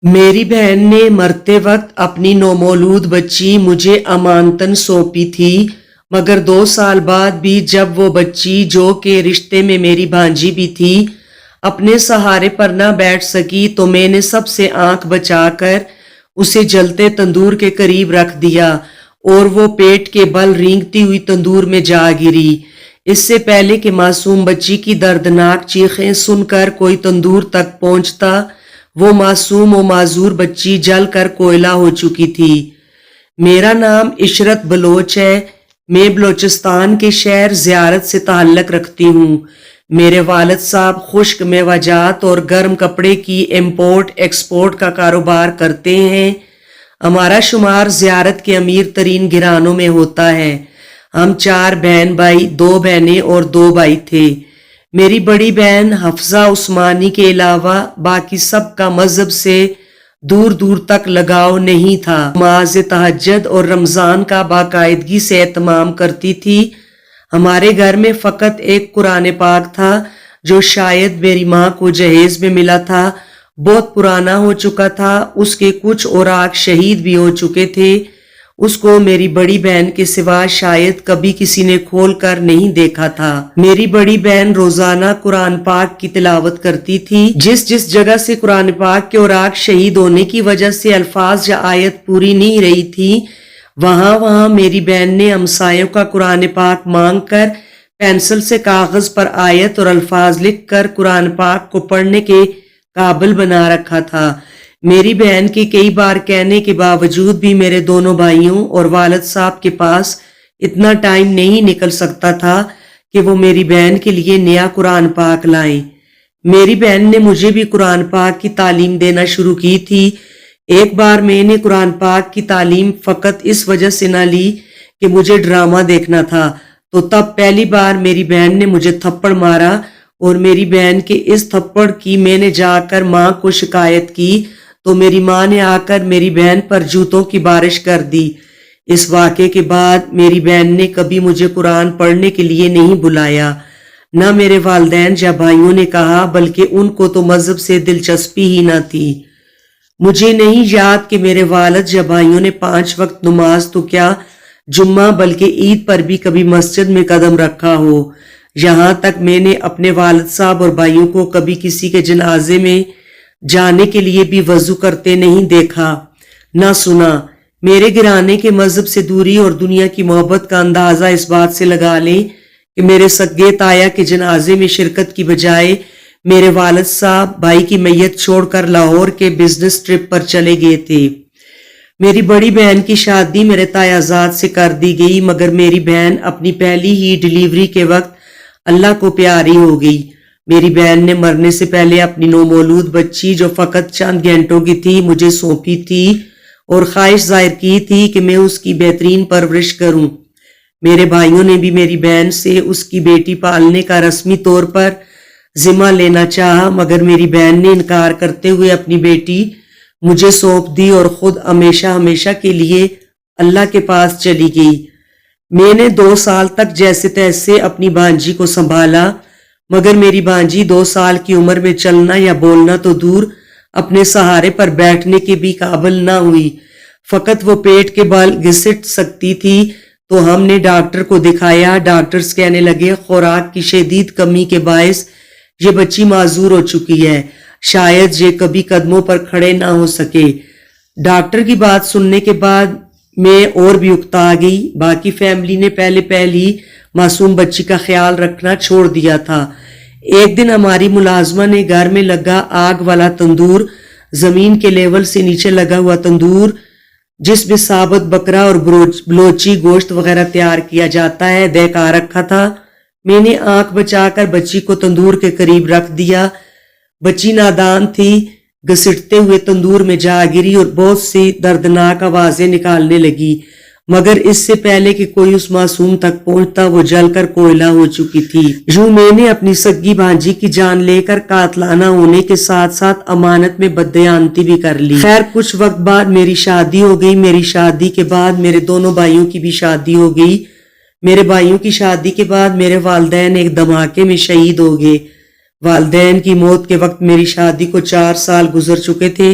میری بہن نے مرتے وقت اپنی نومولود بچی مجھے امانتاً سونپی تھی، مگر 2 سال بعد بھی جب وہ بچی جو کہ رشتے میں میری بھانجی بھی تھی اپنے سہارے پر نہ بیٹھ سکی تو میں نے سب سے آنکھ بچا کر اسے جلتے تندور کے قریب رکھ دیا اور وہ پیٹ کے بل رینگتی ہوئی تندور میں جا گری۔ اس سے پہلے کہ معصوم بچی کی دردناک چیخیں سن کر کوئی تندور تک پہنچتا، وہ معصوم و معذور بچی جل کر کوئلہ ہو چکی تھی۔ میرا نام عشرت بلوچ ہے۔ میں بلوچستان کے شہر زیارت سے تعلق رکھتی ہوں۔ میرے والد صاحب خشک میوہ جات اور گرم کپڑے کی امپورٹ ایکسپورٹ کا کاروبار کرتے ہیں۔ ہمارا شمار زیارت کے امیر ترین گھرانوں میں ہوتا ہے۔ ہم 4 بہن بھائی، 2 بہنیں اور 2 بھائی تھے۔ میری بڑی بہن حفصہ عثمانی کے علاوہ باقی سب کا مذہب سے دور دور تک لگاؤ نہیں تھا۔ نماز تہجد اور رمضان کا باقاعدگی سے اہتمام کرتی تھی۔ ہمارے گھر میں فقط ایک قرآن پاک تھا جو شاید میری ماں کو جہیز میں ملا تھا، بہت پرانا ہو چکا تھا، اس کے کچھ اوراق شہید بھی ہو چکے تھے۔ اس کو میری بڑی بہن کے سوا شاید کبھی کسی نے کھول کر نہیں دیکھا تھا۔ میری بڑی بہن روزانہ قرآن پاک کی تلاوت کرتی تھی۔ جس جگہ سے قرآن پاک کے اوراق شہید ہونے کی وجہ سے الفاظ یا آیت پوری نہیں رہی تھی، وہاں میری بہن نے ہمسایوں کا قرآن پاک مانگ کر پینسل سے کاغذ پر آیت اور الفاظ لکھ کر قرآن پاک کو پڑھنے کے قابل بنا رکھا تھا۔ میری بہن کے کئی بار کہنے کے باوجود بھی میرے دونوں بھائیوں اور والد صاحب کے پاس اتنا ٹائم نہیں نکل سکتا تھا کہ وہ میری بہن کے لیے نیا قرآن پاک لائیں۔ میری بہن نے مجھے بھی قرآن پاک کی تعلیم دینا شروع کی تھی۔ ایک بار میں نے قرآن پاک کی تعلیم فقط اس وجہ سے نہ لی کہ مجھے ڈرامہ دیکھنا تھا، تو تب پہلی بار میری بہن نے مجھے تھپڑ مارا اور میری بہن کے اس تھپڑ کی میں نے جا کر ماں کو شکایت کی تو میری ماں نے آ کر میری بہن پر جوتوں کی بارش کر دی۔ اس واقعے کے بعد میری بہن نے کبھی مجھے قرآن پڑھنے کے لیے نہیں بلایا، نہ میرے والدین یا بھائیوں نے کہا، بلکہ ان کو تو مذہب سے دلچسپی ہی نہ تھی۔ مجھے نہیں یاد کہ میرے والد یا بھائیوں نے 5 وقت نماز تو کیا جمعہ بلکہ عید پر بھی کبھی مسجد میں قدم رکھا ہو۔ یہاں تک میں نے اپنے والد صاحب اور بھائیوں کو کبھی کسی کے جنازے میں جانے کے لیے بھی وضو کرتے نہیں دیکھا، نہ سنا۔ میرے گھرانے کے مذہب سے دوری اور دنیا کی محبت کا اندازہ اس بات سے لگا لیں کہ میرے سگے تایا کے جنازے میں شرکت کی بجائے میرے والد صاحب بھائی کی میت چھوڑ کر لاہور کے بزنس ٹرپ پر چلے گئے تھے۔ میری بڑی بہن کی شادی میرے تایا زاد سے کر دی گئی، مگر میری بہن اپنی پہلی ہی ڈیلیوری کے وقت اللہ کو پیاری ہو گئی۔ میری بہن نے مرنے سے پہلے اپنی نومولود بچی جو فقط چند گھنٹوں کی تھی مجھے سونپی تھی اور خواہش ظاہر کی تھی کہ میں اس کی بہترین پرورش کروں۔ میرے بھائیوں نے بھی میری بہن سے اس کی بیٹی پالنے کا رسمی طور پر ذمہ لینا چاہا، مگر میری بہن نے انکار کرتے ہوئے اپنی بیٹی مجھے سونپ دی اور خود ہمیشہ کے لیے اللہ کے پاس چلی گئی۔ میں نے 2 سال تک جیسے تیسے اپنی بھانجی کو سنبھالا، مگر میری بھانجی 2 سال کی عمر میں چلنا یا بولنا تو دور، اپنے سہارے پر بیٹھنے کے بھی قابل نہ ہوئی۔ فقط وہ پیٹ کے بال گھسٹ سکتی تھی، تو ہم نے ڈاکٹر کو دکھایا۔ ڈاکٹرز کہنے لگے خوراک کی شدید کمی کے باعث یہ بچی معذور ہو چکی ہے، شاید یہ کبھی قدموں پر کھڑے نہ ہو سکے۔ ڈاکٹر کی بات سننے کے بعد میں اور بھی اکتا گئی۔ باقی فیملی نے پہلی معصوم بچی کا خیال رکھنا چھوڑ دیا تھا۔ ایک دن ہماری ملازمہ نے گھر میں لگا آگ والا تندور، زمین کے لیول سے نیچے لگا ہوا تندور جس میں ثابت بکرا اور بلوچی گوشت وغیرہ تیار کیا جاتا ہے، دہکا رکھا تھا۔ میں نے آنکھ بچا کر بچی کو تندور کے قریب رکھ دیا۔ بچی نادان تھی، گھسٹتے ہوئے تندور میں جا گری اور بہت سی دردناک آوازیں نکالنے لگی، مگر اس سے پہلے کہ کوئی اس معصوم تک پہنچتا وہ جل کر کوئلہ ہو چکی تھی۔ یوں میں نے اپنی سگی بھانجی کی جان لے کر قاتلانہ ہونے کے ساتھ ساتھ امانت میں بددیانتی بھی کر لی۔ خیر کچھ وقت بعد میری شادی ہو گئی۔ میری شادی کے بعد میرے دونوں بھائیوں کی بھی شادی ہو گئی۔ میرے بھائیوں کی شادی کے بعد میرے والدین ایک دھماکے میں شہید ہو گئے۔ والدین کی موت کے وقت میری شادی کو 4 سال گزر چکے تھے،